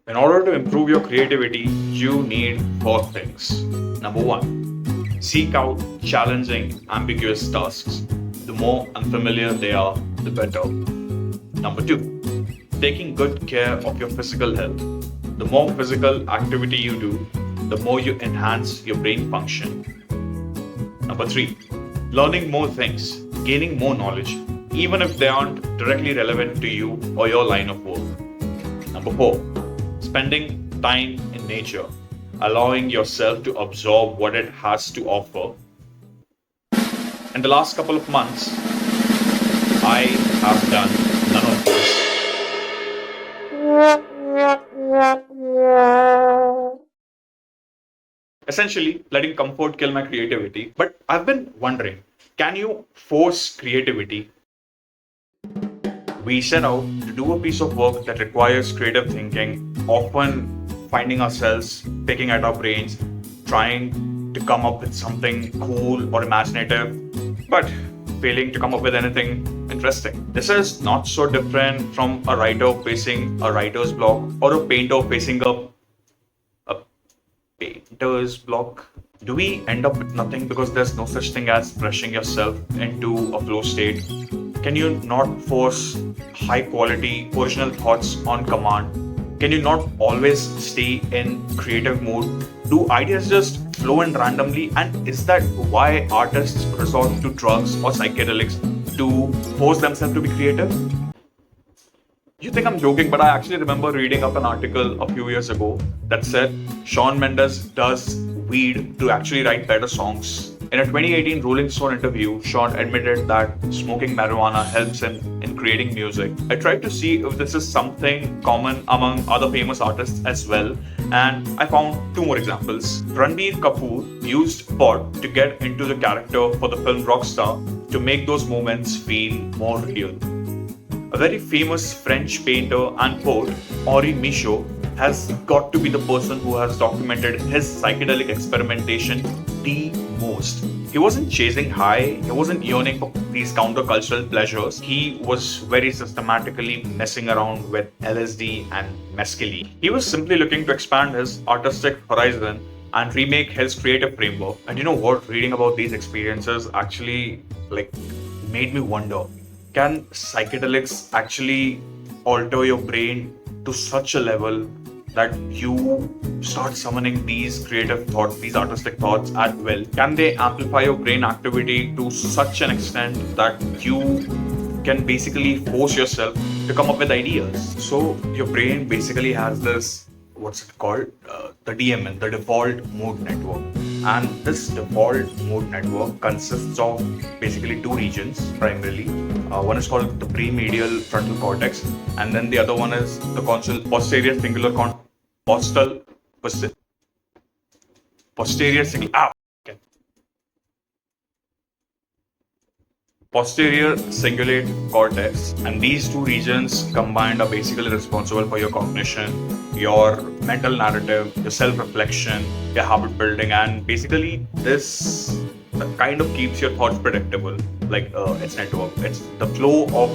In order to improve your creativity, you need four things. Number one, seek out challenging, ambiguous tasks. The more unfamiliar they are, the better. Number two, taking good care of your physical health. The more physical activity you do, the more you enhance your brain function. Number three, learning more things, gaining more knowledge, even if they aren't directly relevant to you or your line of work. Number four, spending time in nature, allowing yourself to absorb what it has to offer. In the last couple of months, I have done none of this. Essentially, letting comfort kill my creativity. But I've been wondering, can you force creativity? We set out to do a piece of work that requires creative thinking, often finding ourselves picking at our brains, trying to come up with something cool or imaginative, but failing to come up with anything interesting. This is not so different from a writer facing a writer's block or a painter facing a painter's block. Do we end up with nothing because there's no such thing as brushing yourself into a flow state? Can you not force high quality original thoughts on command? Can you not always stay in creative mode? Do ideas just flow in randomly? And is that why artists resort to drugs or psychedelics to force themselves to be creative? You think I'm joking, but I actually remember reading up an article a few years ago that said Shawn Mendes does weed to actually write better songs. In a 2018 Rolling Stone interview, Shawn admitted that smoking marijuana helps him in creating music. I tried to see if this is something common among other famous artists as well, and I found two more examples. Ranbir Kapoor used pot to get into the character for the film Rockstar to make those moments feel more real. A very famous French painter and poet, Henri Michaud, has got to be the person who has documented his psychedelic experimentation the most. He wasn't chasing high, he wasn't yearning for these countercultural pleasures. He was very systematically messing around with LSD and mescaline. He was simply looking to expand his artistic horizon and remake his creative framework. And you know what? Reading about these experiences actually made me wonder, can psychedelics actually alter your brain to such a level that you start summoning these creative thoughts, these artistic thoughts at will? Can they amplify your brain activity to such an extent that you can basically force yourself to come up with ideas? So your brain basically has this, what's it called? The DMN, the default mode network. And this default mode network consists of basically two regions primarily. One is called the premedial frontal cortex, and then the other one is the posterior cingulate posterior cingulate cortex. And these two regions combined are basically responsible for your cognition, your mental narrative, your self-reflection, your habit building, and basically this kind of keeps your thoughts predictable. It's network. It's the flow of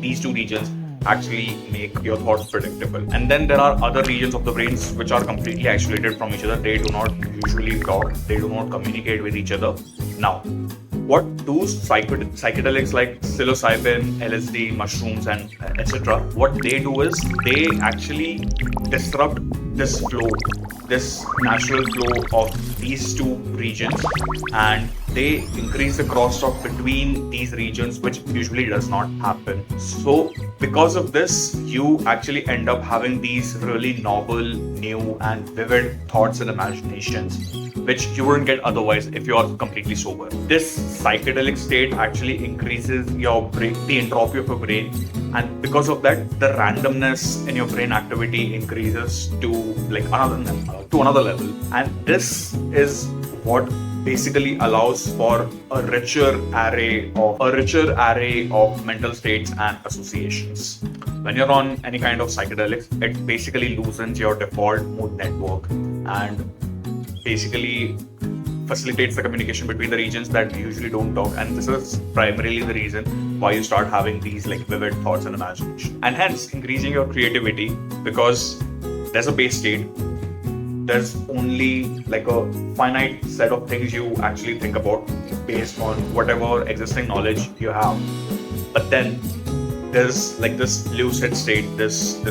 these two regions actually make your thoughts predictable. And then there are other regions of the brains which are completely isolated from each other. They do not usually talk. They do not communicate with each other. Now, what do psychedelics like psilocybin, LSD, mushrooms, and etc., what they do is they actually disrupt this flow, this natural flow of these two regions, and they increase the crosstalk between these regions, which usually does not happen. So because of this, you actually end up having these really novel, new, and vivid thoughts and imaginations, which you wouldn't get otherwise if you are completely sober. This psychedelic state actually increases your brain, the entropy of your brain, and because of that, the randomness in your brain activity increases to another level. And this is what basically allows for a richer array of mental states and associations. When you're on any kind of psychedelics, it basically loosens your default mood network and basically facilitates the communication between the regions that usually don't talk. And this is primarily the reason why you start having these vivid thoughts and imagination, and hence increasing your creativity, because there's a base state. There's only like a finite set of things you actually think about based on whatever existing knowledge you have. But then there's like this lucid state, this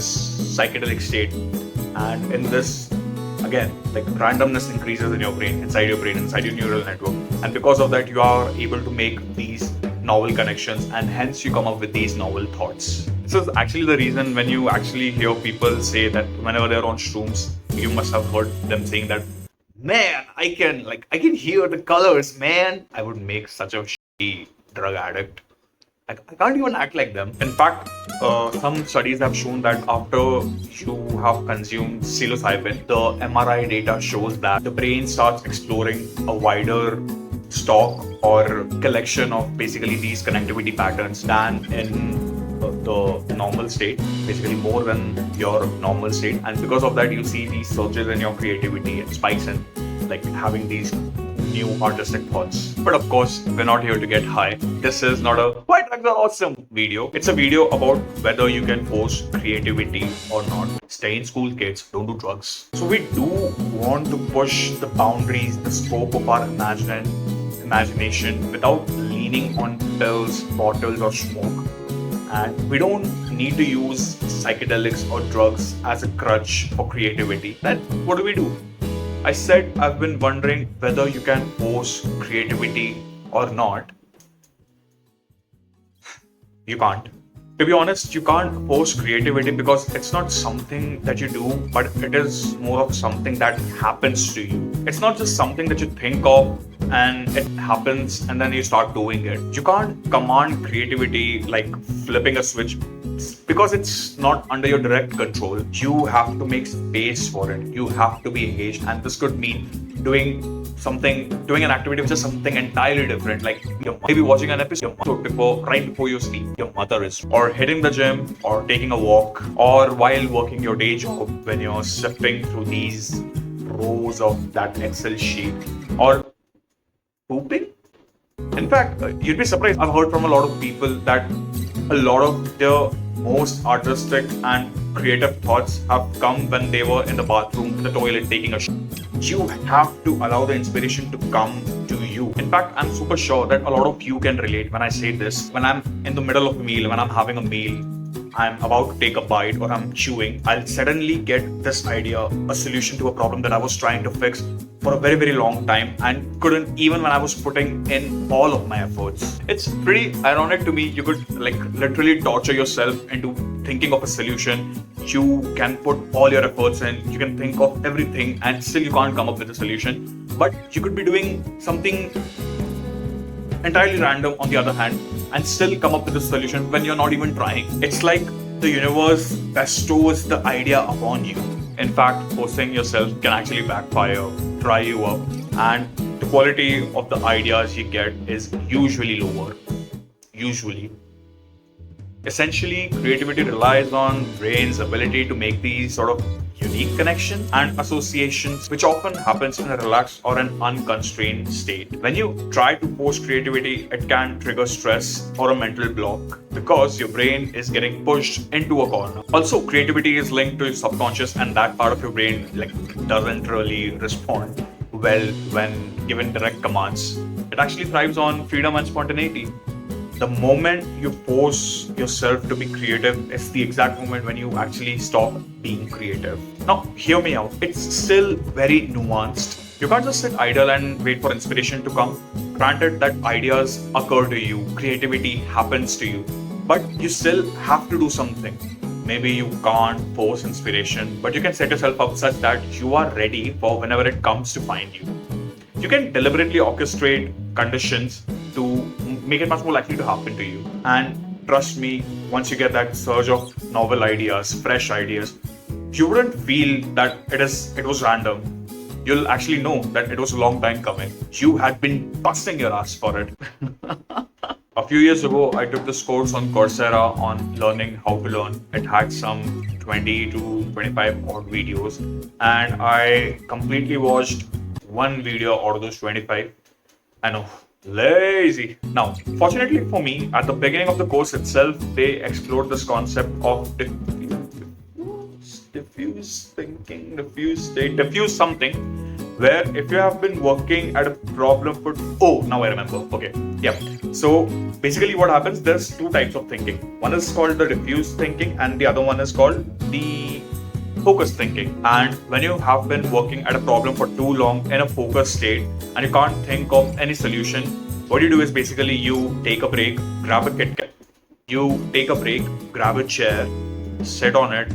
psychedelic state, and in this, again, like randomness increases in your brain, inside your neural network, and because of that, you are able to make these novel connections, and hence you come up with these novel thoughts. This is actually the reason when you actually hear people say that whenever they're on shrooms, you must have heard them saying that, man, I can hear the colors, man. I would make such a shitty drug addict. I can't even act like them. In fact, some studies have shown that after you have consumed psilocybin, the MRI data shows that the brain starts exploring a wider stock or collection of basically these connectivity patterns than in the normal state, basically more than your normal state. And because of that, you see these surges in your creativity and spikes in like having these new artistic thoughts. But of course, we're not here to get high. This is not a why drugs are awesome video. It's a video about whether you can force creativity or not. Stay in school, kids. Don't do drugs. So we do want to push the boundaries, the scope of our imagination without leaning on pills, bottles, or smoke. And we don't need to use psychedelics or drugs as a crutch for creativity. Then what do? I said I've been wondering whether you can force creativity or not. You can't. To be honest, you can't force creativity because it's not something that you do, but it is more of something that happens to you. It's not just something that you think of and it happens and then you start doing it. You can't command creativity like flipping a switch because it's not under your direct control. You have to make space for it. You have to be engaged, and this could mean doing an activity which is something entirely different, like maybe watching an episode right before you sleep, your mother is, or hitting the gym, or taking a walk, or while working your day job when you're sifting through these rows of that Excel sheet, or pooping. In fact, you'd be surprised. I've heard from a lot of people that a lot of their most artistic and creative thoughts have come when they were in the bathroom, in the toilet, taking a shit. You have to allow the inspiration to come to you. In fact, I'm super sure that a lot of you can relate when I say this. When I'm in the middle of a meal, when I'm having a meal, I'm about to take a bite or I'm chewing, I'll suddenly get this idea, a solution to a problem that I was trying to fix for a very, very long time and couldn't, even when I was putting in all of my efforts. It's pretty ironic to me. You could like literally torture yourself into thinking of a solution. You can put all your efforts in, you can think of everything, and still you can't come up with a solution. But you could be doing something entirely random on the other hand and still come up with a solution when you're not even trying. It's like the universe bestows the idea upon you. In fact, forcing yourself can actually backfire, dry you up, and the quality of the ideas you get is usually lower. Usually. Essentially, creativity relies on brain's ability to make these sort of unique connections and associations, which often happens in a relaxed or an unconstrained state. When you try to force creativity, it can trigger stress or a mental block because your brain is getting pushed into a corner. Also, creativity is linked to your subconscious, and that part of your brain doesn't really respond well when given direct commands. It actually thrives on freedom and spontaneity. The moment you force yourself to be creative is the exact moment when you actually stop being creative. Now, hear me out. It's still very nuanced. You can't just sit idle and wait for inspiration to come. Granted that ideas occur to you, creativity happens to you, but you still have to do something. Maybe you can't force inspiration, but you can set yourself up such that you are ready for whenever it comes to find you. You can deliberately orchestrate conditions to make it much more likely to happen to you. And trust me, once you get that surge of novel ideas, fresh ideas, you wouldn't feel that it was random. You'll actually know that it was a long time coming. You had been busting your ass for it. A few years ago, I took this course on Coursera on learning how to learn. It had some 20 to 25 odd videos, and I completely watched one video out of those 25. I know, lazy. Now, fortunately for me, at the beginning of the course itself, they explored this concept of diffuse thinking, diffuse state, diffuse something, where if you have been working at a problem for, oh, now I remember. Okay, yeah. So basically what happens, there's two types of thinking. One is called the diffuse thinking and the other one is called the focused thinking. And when you have been working at a problem for too long in a focused state and you can't think of any solution, what you do is basically you take a break, grab a Kit Kat, you take a break, grab a chair, sit on it,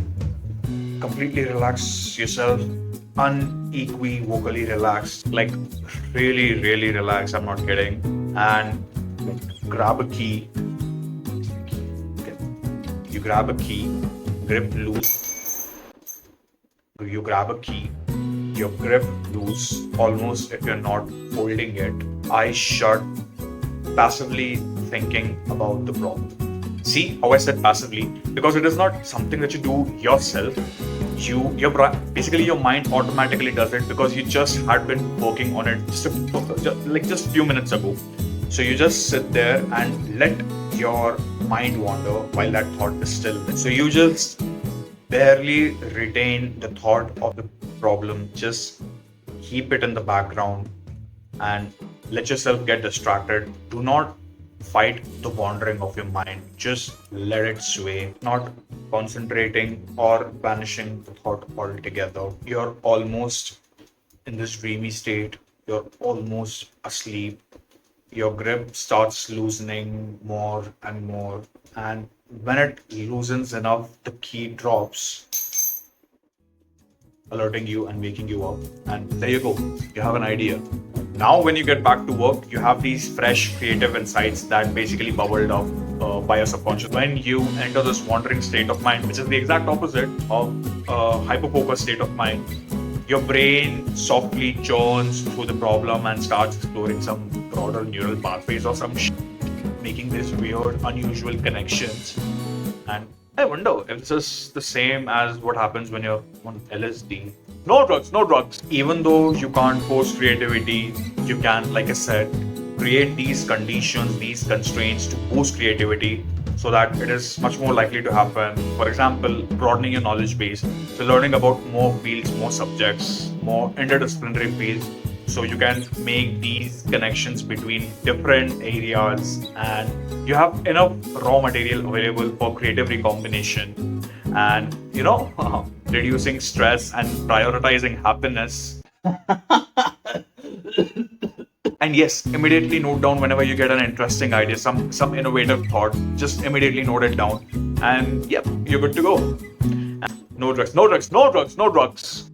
completely relax yourself, unequivocally relaxed, like really, really relaxed, I'm not kidding, and grab a key. You grab a key, grip loose. You grab a key, your grip loose, almost if you're not holding it, eyes shut, passively thinking about the problem. See how I said passively? Because it is not something that you do yourself. Basically your mind automatically does it because you just had been working on it just a few minutes ago. So you just sit there and let your mind wander while that thought is still there. So you just barely retain the thought of the problem. Just keep it in the background and let yourself get distracted. Do not fight the wandering of your mind. Just let it sway, not concentrating or banishing the thought altogether. You're almost in this dreamy state. You're almost asleep. Your grip starts loosening more and more. And when it loosens enough, the key drops, alerting you and waking you up. And there you go. You have an idea. Now, when you get back to work, you have these fresh creative insights that basically bubbled up by your subconscious. When you enter this wandering state of mind, which is the exact opposite of hyper-focused state of mind, your brain softly churns through the problem and starts exploring some broader neural pathways or some making these weird, unusual connections. And I wonder if this is the same as what happens when you're on LSD. No drugs, no drugs. Even though you can't force creativity, you can, like I said, create these conditions, these constraints to boost creativity so that it is much more likely to happen. For example, broadening your knowledge base. So learning about more fields, more subjects, more interdisciplinary fields. So you can make these connections between different areas and you have enough raw material available for creative recombination and, reducing stress and prioritizing happiness. And yes, immediately note down whenever you get an interesting idea, some innovative thought, just immediately note it down and yep, you're good to go. No drugs, no drugs, no drugs, no drugs.